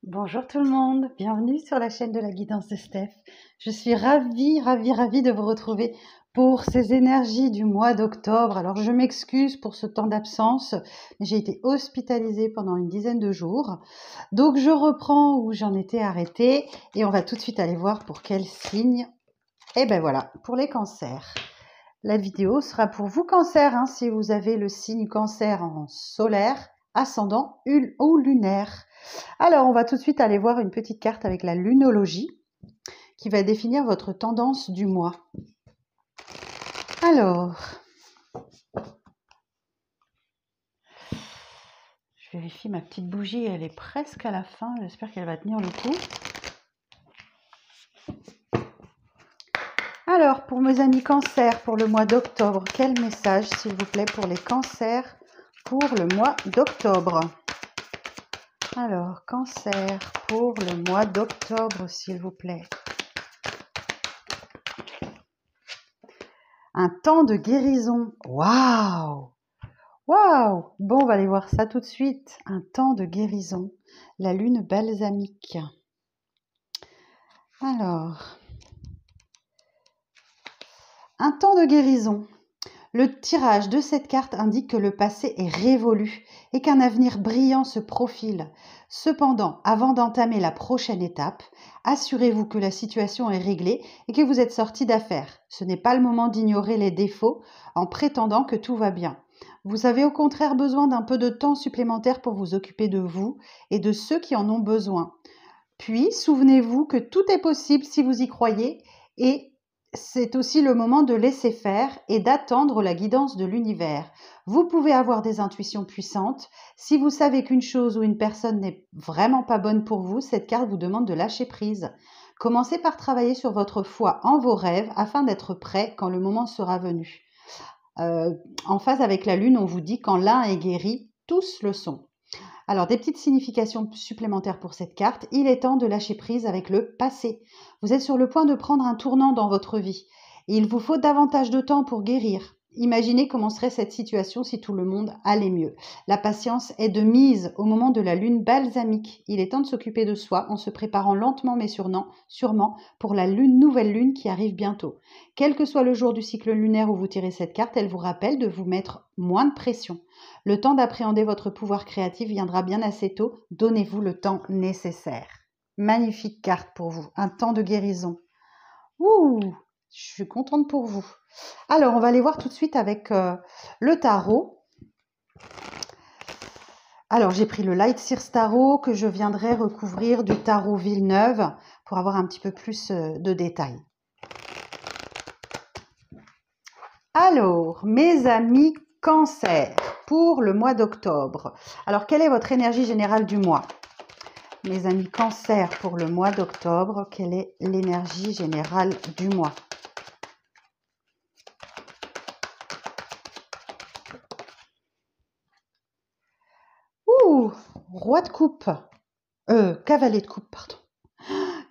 Bonjour tout le monde, bienvenue sur la chaîne de la guidance de Steph. Je suis ravie de vous retrouver pour ces énergies du mois d'octobre. Alors je m'excuse pour ce temps d'absence, mais j'ai été hospitalisée pendant une dizaine de jours. Donc je reprends où j'en étais arrêtée et on va tout de suite aller voir pour quel signe. Et ben voilà, pour les cancers. La vidéo sera pour vous cancer, si vous avez le signe cancer en solaire, ascendant ou lunaire. Alors, on va tout de suite aller voir une petite carte avec la lunologie qui va définir votre tendance du mois. Alors, je vérifie ma petite bougie, elle est presque à la fin, j'espère qu'elle va tenir le coup. Alors, pour mes amis cancers, pour le mois d'octobre, quel message, s'il vous plaît, pour les cancers pour le mois d'octobre? Alors, cancer pour le mois d'octobre, s'il vous plaît. Un temps de guérison. Waouh! Waouh! Bon, on va aller voir ça tout de suite. Un temps de guérison. La lune balsamique. Alors, un temps de guérison. Le tirage de cette carte indique que le passé est révolu et qu'un avenir brillant se profile. Cependant, avant d'entamer la prochaine étape, assurez-vous que la situation est réglée et que vous êtes sorti d'affaire. Ce n'est pas le moment d'ignorer les défauts en prétendant que tout va bien. Vous avez au contraire besoin d'un peu de temps supplémentaire pour vous occuper de vous et de ceux qui en ont besoin. Puis, souvenez-vous que tout est possible si vous y croyez et c'est aussi le moment de laisser faire et d'attendre la guidance de l'univers. Vous pouvez avoir des intuitions puissantes. Si vous savez qu'une chose ou une personne n'est vraiment pas bonne pour vous, cette carte vous demande de lâcher prise. Commencez par travailler sur votre foi en vos rêves afin d'être prêt quand le moment sera venu. En phase avec la lune, on vous dit quand l'un est guéri, tous le sont. Alors, des petites significations supplémentaires pour cette carte. Il est temps de lâcher prise avec le passé. Vous êtes sur le point de prendre un tournant dans votre vie. Et il vous faut davantage de temps pour guérir. Imaginez comment serait cette situation si tout le monde allait mieux. La patience est de mise au moment de la lune balsamique. Il est temps de s'occuper de soi en se préparant lentement mais sûrement pour la nouvelle lune qui arrive bientôt. Quel que soit le jour du cycle lunaire où vous tirez cette carte, elle vous rappelle de vous mettre moins de pression. Le temps d'appréhender votre pouvoir créatif viendra bien assez tôt. Donnez-vous le temps nécessaire. Magnifique carte pour vous. Un temps de guérison. Ouh, je suis contente pour vous. Alors, on va aller voir tout de suite avec le tarot. Alors, j'ai pris le Light Sears Tarot que je viendrai recouvrir du tarot Villeneuve pour avoir un petit peu plus de détails. Alors, mes amis Cancer, pour le mois d'octobre. Alors, quelle est votre énergie générale du mois? Mes amis Cancer, pour le mois d'octobre, quelle est l'énergie générale du mois? Ouh, roi de coupe. Cavalier de coupe, pardon.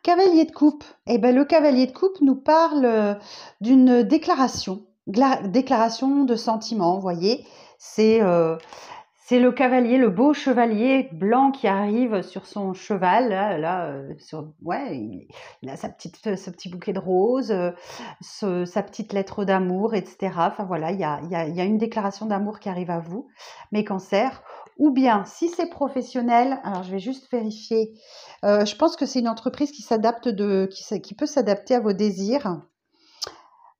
Cavalier de coupe. Eh ben, le cavalier de coupe nous parle d'une déclaration. Déclaration de sentiment, vous voyez. C'est le cavalier, le beau chevalier blanc qui arrive sur son cheval. Il a ce petit bouquet de roses, sa petite lettre d'amour, etc. Enfin voilà, il y a une déclaration d'amour qui arrive à vous, mes cancers. Ou bien, si c'est professionnel, alors je vais juste vérifier. Je pense que c'est une entreprise qui peut s'adapter à vos désirs.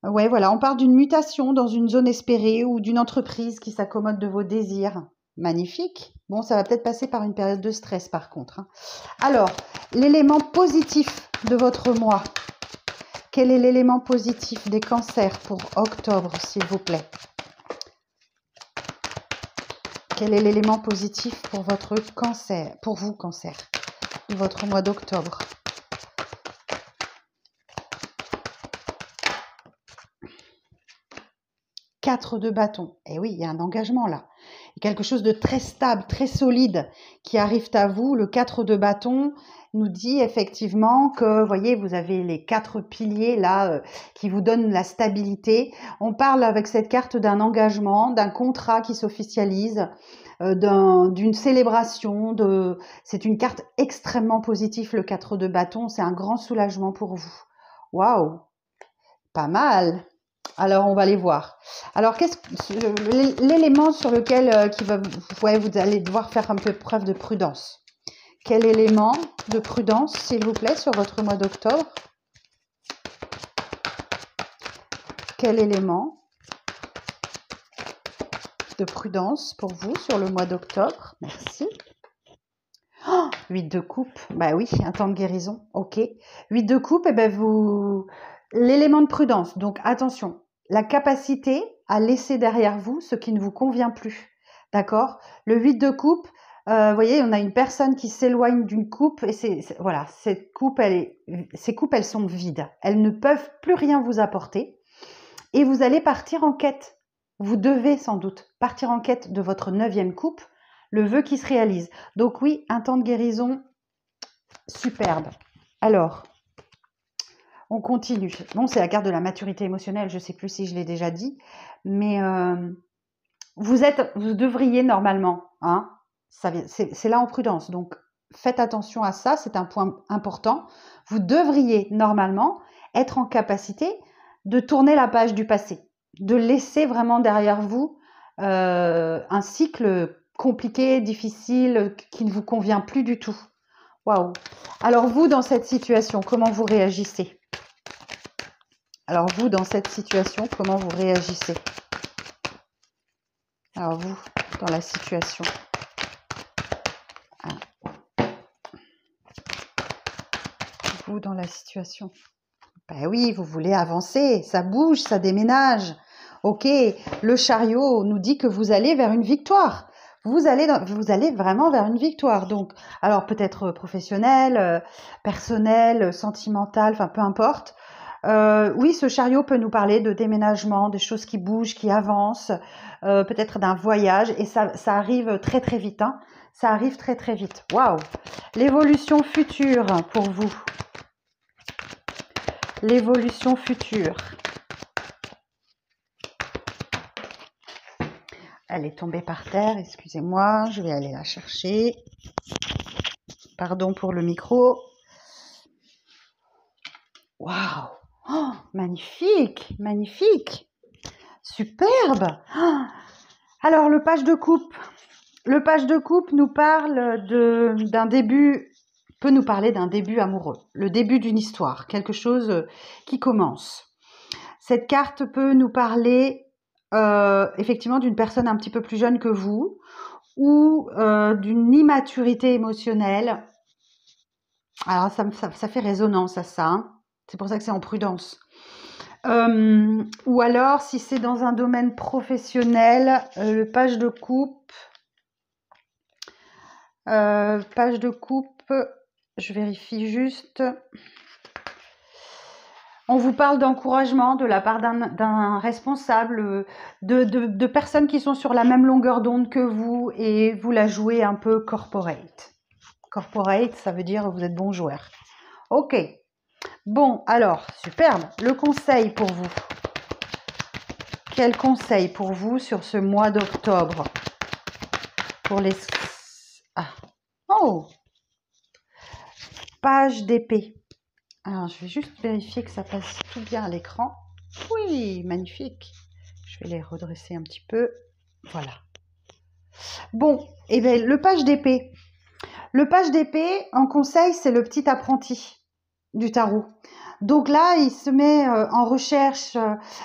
Ouais, voilà, on parle d'une mutation dans une zone espérée ou d'une entreprise qui s'accommode de vos désirs. Magnifique. Bon, ça va peut-être passer par une période de stress par contre. Alors, l'élément positif de votre mois. Quel est l'élément positif des cancers pour octobre, s'il vous plaît? Quel est l'élément positif pour votre cancer, pour vous, cancer, de votre mois d'octobre? Quatre de bâton. Eh oui, il y a un engagement là. quelque chose de très stable, très solide qui arrive à vous. Le 4 de bâton nous dit effectivement que, vous voyez, vous avez les 4 piliers là qui vous donnent la stabilité. On parle avec cette carte d'un engagement, d'un contrat qui s'officialise, d'une célébration. C'est une carte extrêmement positive, le 4 de bâton. C'est un grand soulagement pour vous. Waouh, pas mal. Alors, on va les voir. Alors, l'élément sur lequel vous allez devoir faire un peu preuve de prudence. Quel élément de prudence, s'il vous plaît, sur votre mois d'octobre? Quel élément de prudence pour vous sur le mois d'octobre? Merci. 8 de coupe. Bah oui, un temps de guérison. Ok. 8 de coupe, l'élément de prudence. Donc, attention. La capacité à laisser derrière vous ce qui ne vous convient plus. D'accord? Le 8 de coupe, vous voyez, on a une personne qui s'éloigne d'une coupe et voilà, ces coupes, elles sont vides. Elles ne peuvent plus rien vous apporter et vous allez partir en quête. Vous devez sans doute partir en quête de votre 9e coupe, le vœu qui se réalise. Donc oui, un temps de guérison superbe. Alors, on continue. Bon, c'est la carte de la maturité émotionnelle, je ne sais plus si je l'ai déjà dit, mais vous devriez normalement, hein, c'est là en prudence, donc faites attention à ça, c'est un point important. Vous devriez normalement être en capacité de tourner la page du passé, de laisser vraiment derrière vous un cycle compliqué, difficile, qui ne vous convient plus du tout. Waouh! Alors vous, dans cette situation, comment vous réagissez? Alors vous, dans cette situation, comment vous réagissez? Alors vous, dans la situation. Vous, dans la situation. Ben oui, vous voulez avancer, ça bouge, ça déménage. Ok, le chariot nous dit que vous allez vers une victoire. Vous allez vraiment vers une victoire. Donc, alors peut-être professionnelle, personnelle, sentimentale, enfin peu importe. Oui, ce chariot peut nous parler de déménagement, des choses qui bougent, qui avancent, peut-être d'un voyage, et ça arrive très très vite. Hein. Ça arrive très très vite. Waouh! L'évolution future pour vous. L'évolution future. Elle est tombée par terre, excusez-moi, je vais aller la chercher. Pardon pour le micro. Waouh! Oh, magnifique, magnifique, superbe. Oh. Alors le page de coupe. Le page de coupe nous parle d'un début, peut nous parler d'un début amoureux, le début d'une histoire, quelque chose qui commence. Cette carte peut nous parler effectivement d'une personne un petit peu plus jeune que vous ou d'une immaturité émotionnelle. Alors ça fait résonance à ça, hein. C'est pour ça que c'est en prudence. Ou alors, si c'est dans un domaine professionnel, le page de coupe, je vérifie juste. On vous parle d'encouragement de la part d'un responsable, de personnes qui sont sur la même longueur d'onde que vous et vous la jouez un peu corporate. Corporate, ça veut dire vous êtes bon joueur. Ok. Bon, alors, superbe. Le conseil pour vous. Quel conseil pour vous sur ce mois d'octobre? Pour les... Ah. Oh! Page d'épée. Alors, je vais juste vérifier que ça passe tout bien à l'écran. Oui, magnifique. Je vais les redresser un petit peu. Voilà. Bon, et bien, le page d'épée. Le page d'épée, en conseil, c'est le petit apprenti du tarot. Donc là, il se met en recherche.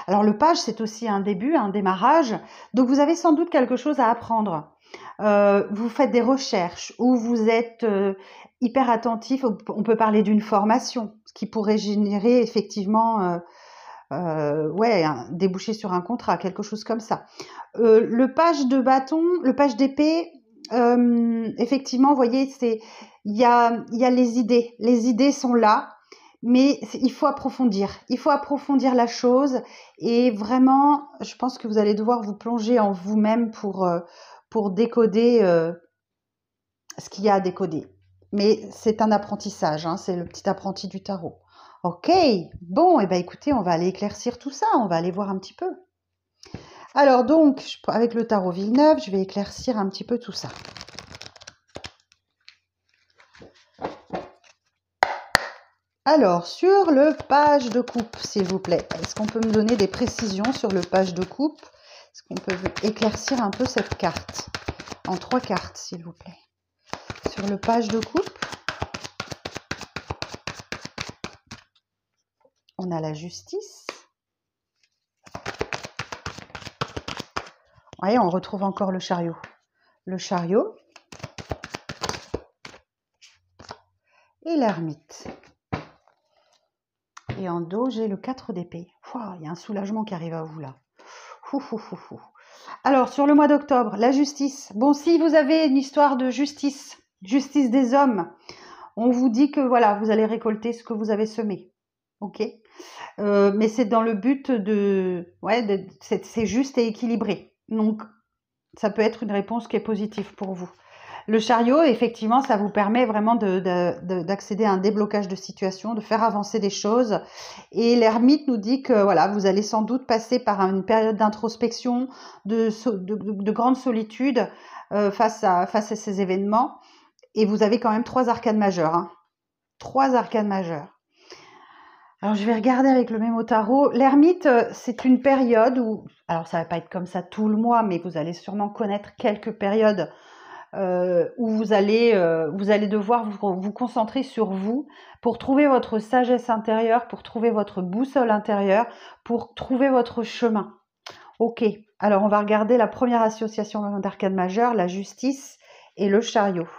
Alors le page, c'est aussi un début, un démarrage. Donc vous avez sans doute quelque chose à apprendre. Vous faites des recherches ou vous êtes hyper attentif. On peut parler d'une formation, ce qui pourrait générer effectivement, déboucher sur un contrat, quelque chose comme ça. Le page de bâton, le page d'épée, effectivement, vous voyez, il y a les idées. Les idées sont là. Mais il faut approfondir la chose et vraiment, je pense que vous allez devoir vous plonger en vous-même pour pour décoder ce qu'il y a à décoder. Mais c'est un apprentissage, hein, c'est le petit apprenti du tarot. Ok, bon, et ben écoutez, on va aller éclaircir tout ça, on va aller voir un petit peu. Alors donc, avec le tarot Villeneuve, je vais éclaircir un petit peu tout ça. Alors, sur le page de coupe, s'il vous plaît, est-ce qu'on peut me donner des précisions sur le page de coupe? Est-ce qu'on peut éclaircir un peu cette carte? En 3 cartes, s'il vous plaît. Sur le page de coupe, on a la justice. Vous voyez, on retrouve encore le chariot. Le chariot et l'ermite. Et en dos, j'ai le 4 d'épée. Il y a un soulagement qui arrive à vous là. Alors, sur le mois d'octobre, la justice. Bon, si vous avez une histoire de justice, justice des hommes, on vous dit que voilà, vous allez récolter ce que vous avez semé. Ok, mais c'est dans le but c'est juste et équilibré. Donc, ça peut être une réponse qui est positive pour vous. Le chariot, effectivement, ça vous permet vraiment d'accéder à un déblocage de situation, de faire avancer des choses. Et l'ermite nous dit que voilà, vous allez sans doute passer par une période d'introspection, de grande solitude face à ces événements. Et vous avez quand même 3 arcanes majeures. Hein. 3 arcanes majeures. Alors, je vais regarder avec le Mémo Tarot. L'ermite, c'est une période où, alors ça va pas être comme ça tout le mois, mais vous allez sûrement connaître quelques périodes où vous allez devoir vous concentrer sur vous pour trouver votre sagesse intérieure, pour trouver votre boussole intérieure, pour trouver votre chemin. Ok, alors on va regarder la première association d'arcane majeure, la justice et le chariot.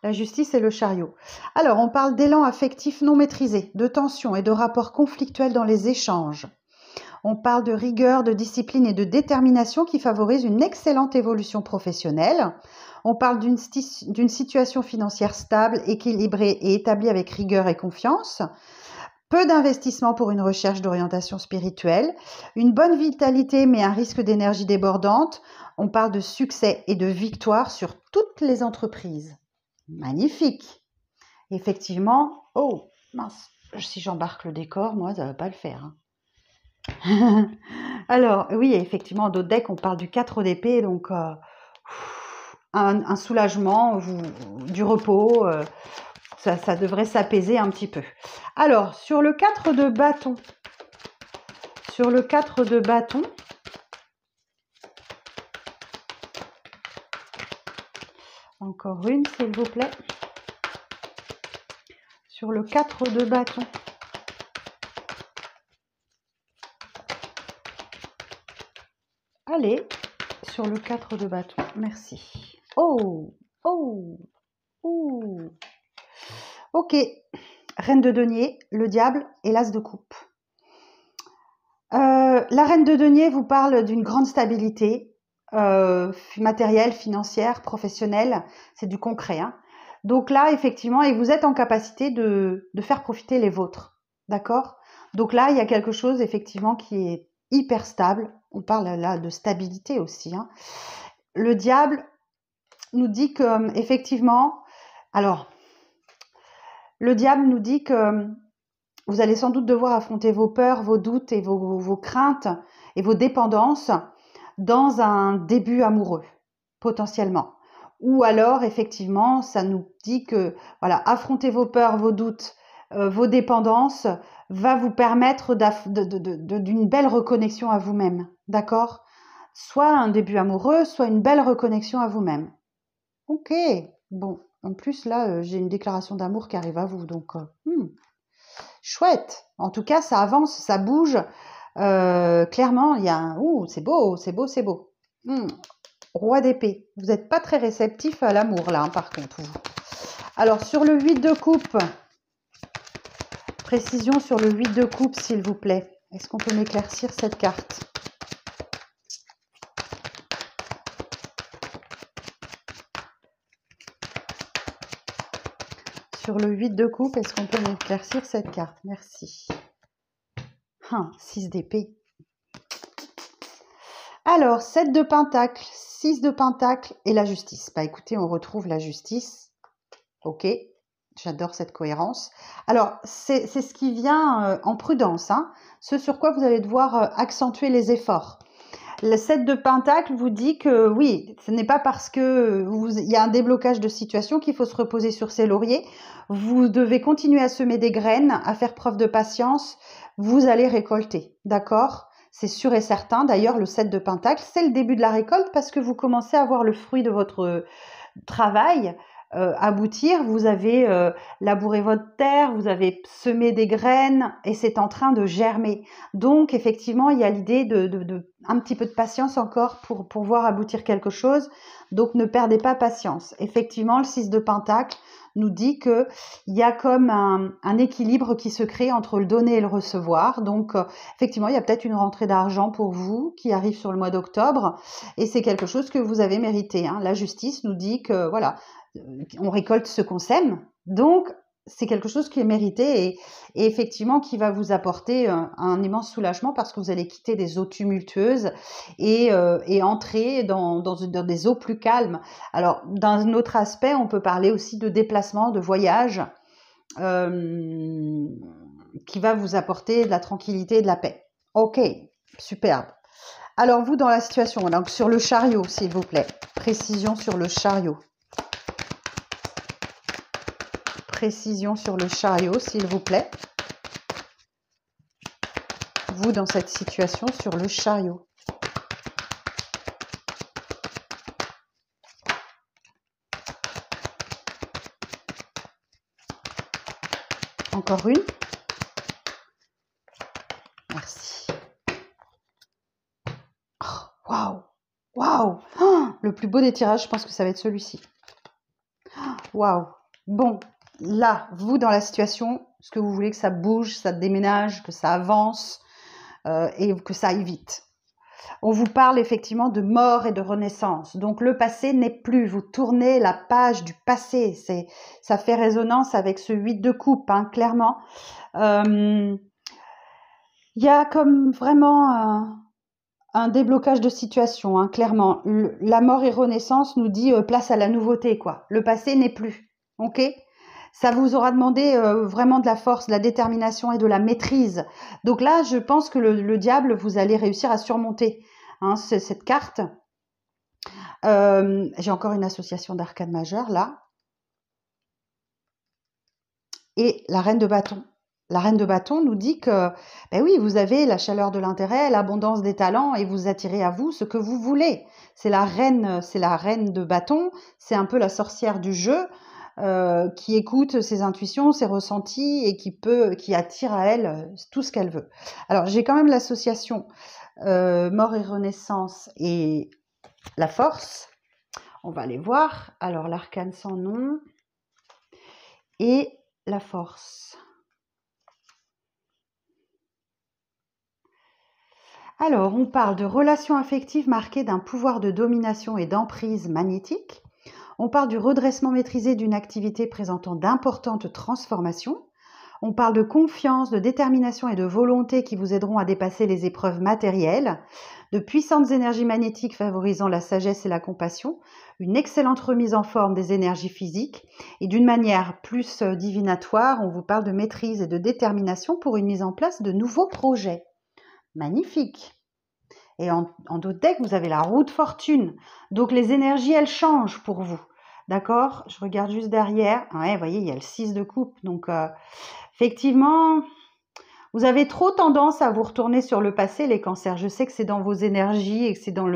La justice et le chariot. Alors, on parle d'élan affectif non maîtrisé, de tension et de rapports conflictuels dans les échanges. On parle de rigueur, de discipline et de détermination qui favorisent une excellente évolution professionnelle. On parle d'une situation financière stable, équilibrée et établie avec rigueur et confiance. Peu d'investissement pour une recherche d'orientation spirituelle. Une bonne vitalité mais un risque d'énergie débordante. On parle de succès et de victoire sur toutes les entreprises. Magnifique. Effectivement, oh mince, si j'embarque le décor, moi ça ne va pas le faire. Hein. Alors, oui, effectivement, en d'autres decks, on parle du 4 d'épée, donc un soulagement, du repos, ça devrait s'apaiser un petit peu. Alors, sur le 4 de bâton, encore une, s'il vous plaît. Sur le 4 de bâton. Allez, sur le 4 de bâton. Merci. Oh. Ok. Reine de denier, le diable et l'as de coupe. La reine de denier vous parle d'une grande stabilité matérielle, financière, professionnelle. C'est du concret. Hein. Donc là, effectivement, et vous êtes en capacité de faire profiter les vôtres. D'accord? Donc là, il y a quelque chose, effectivement, qui est hyper stable. On parle là de stabilité aussi. Hein. Le diable nous dit que, effectivement, alors, le diable nous dit que vous allez sans doute devoir affronter vos peurs, vos doutes et vos craintes et vos dépendances dans un début amoureux, potentiellement. Ou alors, effectivement, ça nous dit que voilà, affronter vos peurs, vos doutes, vos dépendances va vous permettre d'une belle reconnexion à vous-même. D'accord? Soit un début amoureux, soit une belle reconnexion à vous-même. Ok, bon. En plus, là, j'ai une déclaration d'amour qui arrive à vous. Donc, chouette. En tout cas, ça avance, ça bouge. Clairement, il y a un... c'est beau. Roi d'épée. Vous n'êtes pas très réceptif à l'amour, là, hein, par contre. Vous. Alors, sur le 8 de coupe, précision sur le 8 de coupe, s'il vous plaît. Est-ce qu'on peut m'éclaircir cette carte? Sur le 8 de coupe, est-ce qu'on peut m'éclaircir cette carte? Merci. 6 d'épée. Alors, 7 de Pentacle, 6 de Pentacle et la justice. Bah écoutez, on retrouve la justice. Ok, j'adore cette cohérence. Alors, c'est ce qui vient en prudence, hein, ce sur quoi vous allez devoir accentuer les efforts. Le 7 de Pentacle vous dit que oui, ce n'est pas parce que il y a un déblocage de situation qu'il faut se reposer sur ses lauriers. Vous devez continuer à semer des graines, à faire preuve de patience. Vous allez récolter, d'accord? C'est sûr et certain. D'ailleurs, le 7 de Pentacle, c'est le début de la récolte parce que vous commencez à voir le fruit de votre travail aboutir. Vous avez labouré votre terre, vous avez semé des graines et c'est en train de germer. Donc, effectivement, il y a l'idée de un petit peu de patience encore pour voir aboutir quelque chose. Donc, ne perdez pas patience. Effectivement, le 6 de Pentacle nous dit qu'il y a comme un équilibre qui se crée entre le donner et le recevoir. Donc, effectivement, il y a peut-être une rentrée d'argent pour vous qui arrive sur le mois d'octobre et c'est quelque chose que vous avez mérité, hein. La justice nous dit que, voilà, on récolte ce qu'on sème. Donc, c'est quelque chose qui est mérité et effectivement qui va vous apporter un immense soulagement parce que vous allez quitter des eaux tumultueuses et entrer dans des eaux plus calmes. Alors, d'un autre aspect, on peut parler aussi de déplacement, de voyage qui va vous apporter de la tranquillité et de la paix. Ok, superbe. Alors, vous, dans la situation, donc sur le chariot, s'il vous plaît. Précision sur le chariot. Précision sur le chariot, s'il vous plaît. Vous, dans cette situation, sur le chariot. Encore une. Merci. Waouh! Waouh! Le plus beau des tirages, je pense que ça va être celui-ci. Waouh! Bon, là, vous, dans la situation, est-ce que vous voulez que ça bouge, ça déménage, que ça avance et que ça aille vite? On vous parle effectivement de mort et de renaissance. Donc, le passé n'est plus. Vous tournez la page du passé. Ça fait résonance avec ce 8 de coupe, hein, clairement. Il y a comme vraiment un déblocage de situation, hein, clairement. La mort et renaissance nous dit place à la nouveauté, quoi. Le passé n'est plus. Ok? Ça vous aura demandé vraiment de la force, de la détermination et de la maîtrise. Donc là, je pense que le diable, vous allez réussir à surmonter, hein, cette carte. J'ai encore une association d'arcane majeure, là. Et la reine de bâton. La reine de bâton nous dit que, ben oui, vous avez la chaleur de l'intérêt, l'abondance des talents et vous attirez à vous ce que vous voulez. C'est la reine de bâton, c'est un peu la sorcière du jeu qui écoute ses intuitions, ses ressentis et qui attire à elle tout ce qu'elle veut. Alors j'ai quand même l'association mort et renaissance et la force. On va aller voir. Alors l'arcane sans nom et la force. Alors, on parle de relations affectives marquées d'un pouvoir de domination et d'emprise magnétique. On parle du redressement maîtrisé d'une activité présentant d'importantes transformations. On parle de confiance, de détermination et de volonté qui vous aideront à dépasser les épreuves matérielles, de puissantes énergies magnétiques favorisant la sagesse et la compassion, une excellente remise en forme des énergies physiques et d'une manière plus divinatoire, on vous parle de maîtrise et de détermination pour une mise en place de nouveaux projets. Magnifique. Et en d'autres decks, vous avez la roue de fortune. Donc, les énergies, elles changent pour vous. D'accord? Je regarde juste derrière. Ouais, vous voyez, il y a le 6 de coupe. Donc, effectivement, vous avez trop tendance à vous retourner sur le passé, les cancers. Je sais que c'est dans vos énergies et que c'est dans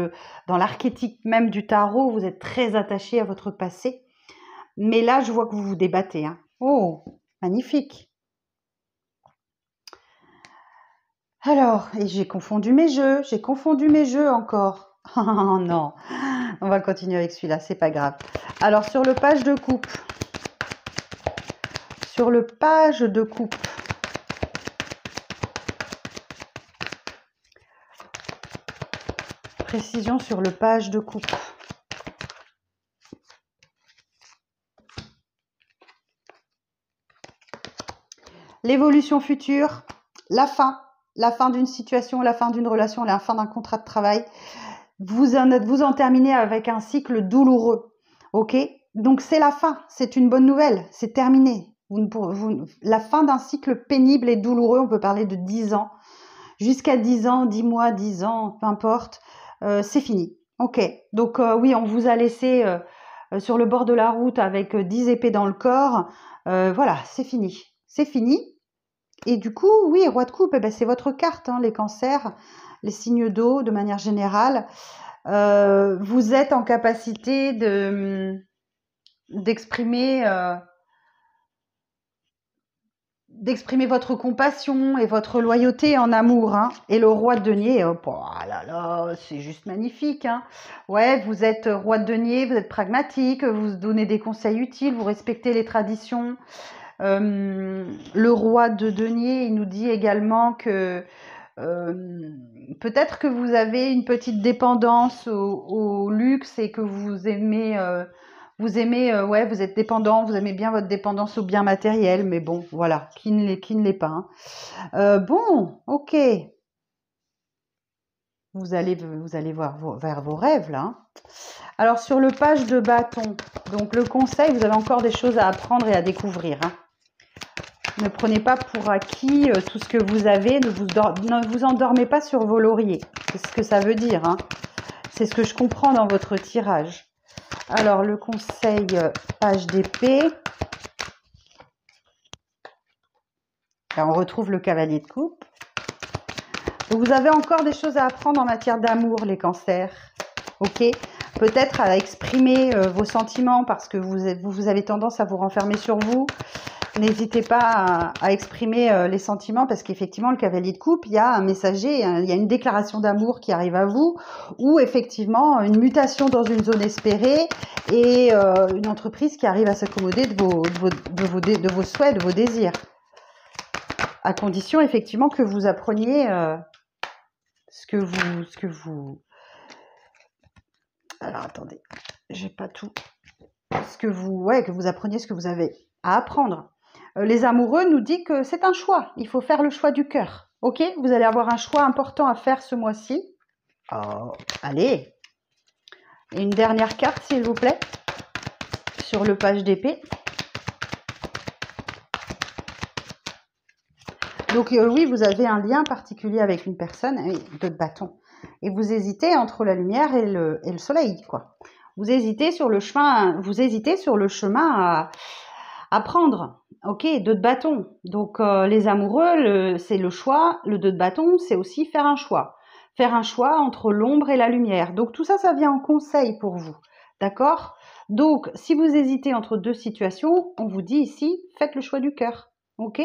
l'archétype même du tarot. Vous êtes très attachés à votre passé. Mais là, je vois que vous vous débattez, hein. Oh, magnifique. Alors, et j'ai confondu mes jeux encore. Oh non, on va continuer avec celui-là, c'est pas grave. Alors, sur le page de coupe, précision sur le page de coupe. L'évolution future, la fin d'une situation, la fin d'une relation, la fin d'un contrat de travail. vous en terminez avec un cycle douloureux. Ok? Donc c'est la fin, c'est une bonne nouvelle, c'est terminé. La fin d'un cycle pénible et douloureux, on peut parler de 10 ans, jusqu'à 10 ans, 10 mois, 10 ans, peu importe, c'est fini. Ok, donc oui, on vous a laissé sur le bord de la route avec 10 épées dans le corps. Voilà, c'est fini. C'est fini. Et du coup, oui, roi de coupe, eh ben, c'est votre carte, hein, les cancers, les signes d'eau de manière générale. Vous êtes en capacité d'exprimer votre compassion et votre loyauté en amour, hein. Et le roi de denier, oh là là, c'est juste magnifique, hein. Ouais, vous êtes roi de denier, vous êtes pragmatique, vous donnez des conseils utiles, vous respectez les traditions. Le roi de denier, il nous dit également que peut-être que vous avez une petite dépendance au luxe et que vous aimez ouais, vous êtes dépendant, vous aimez bien votre dépendance au bien matériel, mais bon, voilà, qui ne l'est pas, hein. Bon, ok, vous allez voir vers vos rêves là, hein. Alors sur le page de bâton, donc le conseil, vous avez encore des choses à apprendre et à découvrir, hein. Ne prenez pas pour acquis tout ce que vous avez, ne vous endormez pas sur vos lauriers, c'est ce que ça veut dire, hein. C'est ce que je comprends dans votre tirage. Alors le conseil, page d'épée. Là, on retrouve le cavalier de coupe. Donc, vous avez encore des choses à apprendre en matière d'amour, les cancers. Ok, peut-être à exprimer vos sentiments parce que vous avez tendance à vous renfermer sur vous. N'hésitez pas à exprimer les sentiments parce qu'effectivement, le cavalier de coupe, il y a un messager, il y a une déclaration d'amour qui arrive à vous ou effectivement une mutation dans une zone espérée et une entreprise qui arrive à s'accommoder de vos souhaits, de vos désirs. À condition effectivement que vous appreniez ce que vous... Alors attendez, j'ai pas tout. Que vous appreniez ce que vous avez à apprendre. Les amoureux nous disent que c'est un choix. Il faut faire le choix du cœur. Ok, vous allez avoir un choix important à faire ce mois-ci. Oh, allez. Et une dernière carte, s'il vous plaît, sur le page d'épée. Donc oui, vous avez un lien particulier avec une personne, de bâton. Et vous hésitez entre la lumière et le soleil, quoi. Vous hésitez sur le chemin à prendre. Ok, deux de bâton. Donc les amoureux, c'est le choix. Le deux de bâton, c'est aussi faire un choix. Faire un choix entre l'ombre et la lumière. Donc tout ça, ça vient en conseil pour vous. D'accord? Donc si vous hésitez entre deux situations, on vous dit ici, faites le choix du cœur. Ok?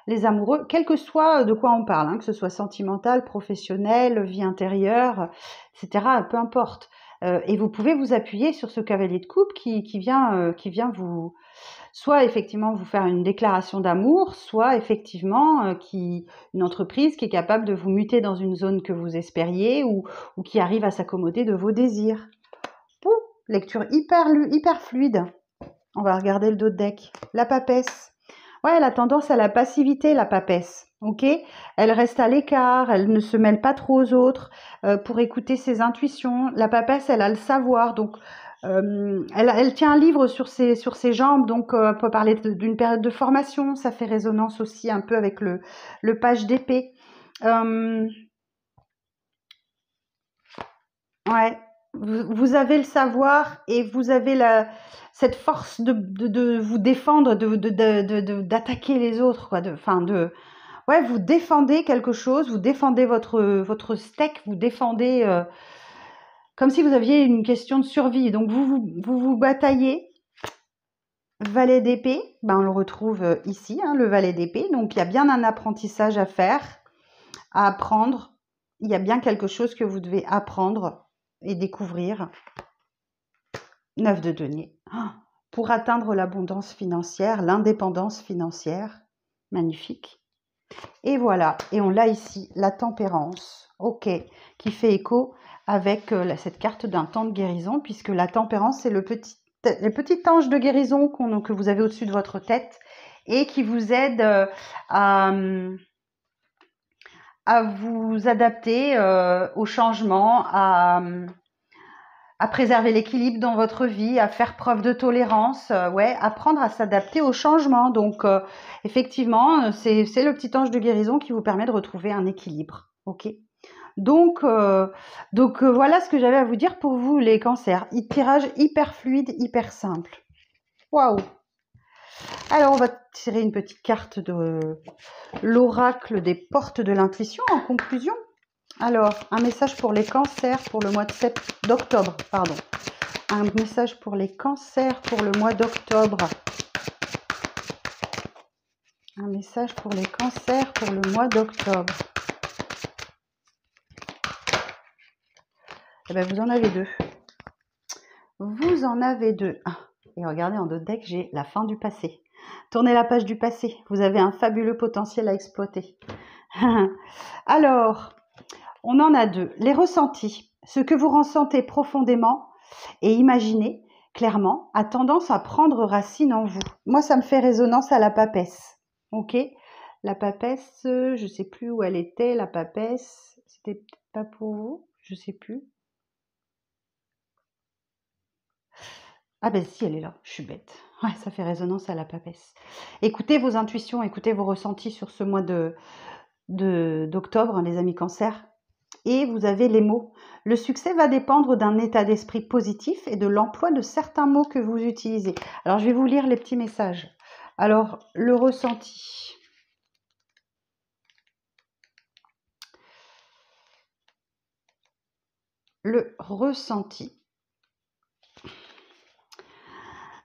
Les amoureux, quel que soit de quoi on parle, hein, que ce soit sentimental, professionnel, vie intérieure, etc., peu importe. Et vous pouvez vous appuyer sur ce cavalier de coupe qui vient vous, soit effectivement vous faire une déclaration d'amour, soit effectivement une entreprise qui est capable de vous muter dans une zone que vous espériez ou qui arrive à s'accommoder de vos désirs. Pouh, lecture hyper fluide. On va regarder le dos de deck. La papesse. Ouais, elle a tendance à la passivité, la papesse. Ok, elle reste à l'écart, elle ne se mêle pas trop aux autres pour écouter ses intuitions. La papesse, elle a le savoir, donc elle tient un livre sur ses jambes, donc on peut parler d'une période de formation. Ça fait résonance aussi un peu avec le page d'épée. Ouais, vous avez le savoir et vous avez cette force de vous défendre, d'attaquer les autres, quoi. Ouais, vous défendez quelque chose, vous défendez votre steak, vous défendez comme si vous aviez une question de survie. Donc vous bataillez. Valet d'épée, ben on le retrouve ici, hein, le valet d'épée. Donc il y a bien un apprentissage à faire, à apprendre. Il y a bien quelque chose que vous devez apprendre et découvrir. 9 de denier. Pour atteindre l'abondance financière, l'indépendance financière. Magnifique. Et voilà, et on l'a ici, la tempérance, ok, qui fait écho avec cette carte d'un temps de guérison, puisque la tempérance, c'est le petit ange de guérison que vous avez au-dessus de votre tête et qui vous aide à vous adapter au changement, à préserver l'équilibre dans votre vie, à faire preuve de tolérance, ouais, apprendre à s'adapter au changement. Donc, effectivement, c'est le petit ange de guérison qui vous permet de retrouver un équilibre. Ok. Donc, voilà ce que j'avais à vous dire pour vous, les cancers. Tirage hyper fluide, hyper simple. Waouh! Alors, on va tirer une petite carte de l'oracle des portes de l'intuition en conclusion. Alors, un message pour les cancers pour le mois d'octobre, pardon. Un message pour les cancers pour le mois d'octobre. Un message pour les cancers pour le mois d'octobre. Eh bien, vous en avez deux. Vous en avez deux. Ah, et regardez, en d'autres decks, j'ai la fin du passé. Tournez la page du passé. Vous avez un fabuleux potentiel à exploiter. Alors, on en a deux. Les ressentis. Ce que vous ressentez profondément et imaginez clairement a tendance à prendre racine en vous. Moi, ça me fait résonance à la papesse. Ok? La papesse, je ne sais plus où elle était. La papesse, c'était peut-être pas pour vous. Je ne sais plus. Ah ben si, elle est là, je suis bête. Ouais, ça fait résonance à la papesse. Écoutez vos intuitions, écoutez vos ressentis sur ce mois d'octobre, les amis cancers. Et vous avez les mots. Le succès va dépendre d'un état d'esprit positif et de l'emploi de certains mots que vous utilisez. Alors, je vais vous lire les petits messages. Alors, le ressenti. Le ressenti.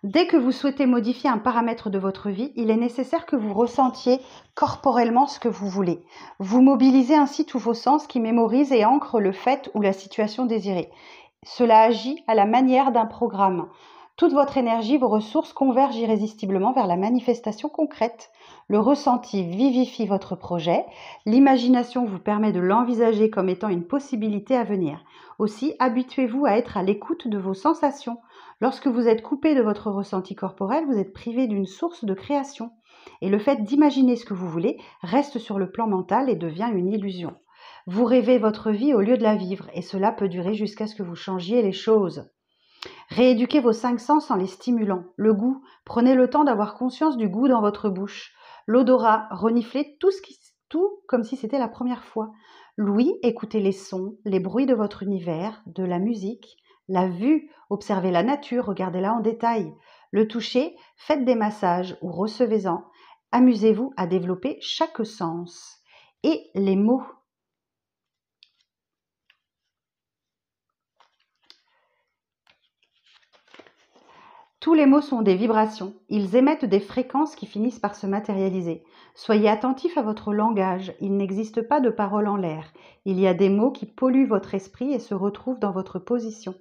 Dès que vous souhaitez modifier un paramètre de votre vie, il est nécessaire que vous ressentiez corporellement ce que vous voulez. Vous mobilisez ainsi tous vos sens qui mémorisent et ancrent le fait ou la situation désirée. Cela agit à la manière d'un programme. Toute votre énergie, vos ressources convergent irrésistiblement vers la manifestation concrète. Le ressenti vivifie votre projet. L'imagination vous permet de l'envisager comme étant une possibilité à venir. Aussi, habituez-vous à être à l'écoute de vos sensations. Lorsque vous êtes coupé de votre ressenti corporel, vous êtes privé d'une source de création. Et le fait d'imaginer ce que vous voulez reste sur le plan mental et devient une illusion. Vous rêvez votre vie au lieu de la vivre, et cela peut durer jusqu'à ce que vous changiez les choses. Rééduquez vos 5 sens en les stimulant. Le goût, prenez le temps d'avoir conscience du goût dans votre bouche. L'odorat, reniflez tout comme si c'était la première fois. L'ouïe, écoutez les sons, les bruits de votre univers, de la musique. La vue, observez la nature, regardez-la en détail. Le toucher, faites des massages ou recevez-en. Amusez-vous à développer chaque sens. Et les mots. Tous les mots sont des vibrations. Ils émettent des fréquences qui finissent par se matérialiser. Soyez attentif à votre langage. Il n'existe pas de paroles en l'air. Il y a des mots qui polluent votre esprit et se retrouvent dans votre position.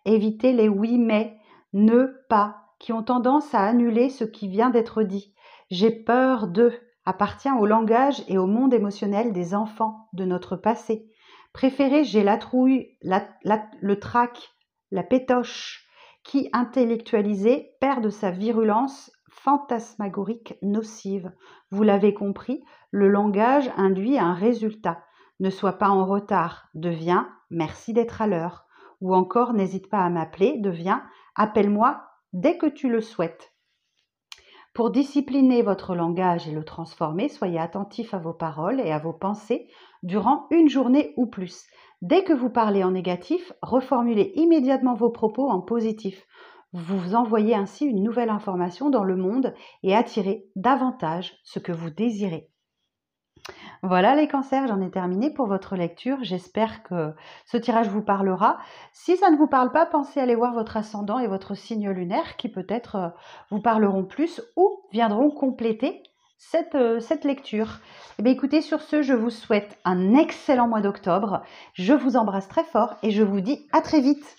Évitez les oui, mais, ne, pas, qui ont tendance à annuler ce qui vient d'être dit. J'ai peur de appartient au langage et au monde émotionnel des enfants de notre passé. Préférez j'ai la trouille, le trac, la pétoche, qui, intellectualisé, perd de sa virulence fantasmagorique nocive. Vous l'avez compris, le langage induit un résultat. Ne sois pas en retard, deviens merci d'être à l'heure. Ou encore n'hésite pas à m'appeler, devient appelle-moi dès que tu le souhaites. Pour discipliner votre langage et le transformer, soyez attentif à vos paroles et à vos pensées durant une journée ou plus. Dès que vous parlez en négatif, reformulez immédiatement vos propos en positif. Vous envoyez ainsi une nouvelle information dans le monde et attirez davantage ce que vous désirez. Voilà les cancers, j'en ai terminé pour votre lecture. J'espère que ce tirage vous parlera. Si ça ne vous parle pas, pensez à aller voir votre ascendant et votre signe lunaire qui peut-être vous parleront plus ou viendront compléter cette lecture. Eh bien, écoutez, sur ce, je vous souhaite un excellent mois d'octobre. Je vous embrasse très fort et je vous dis à très vite.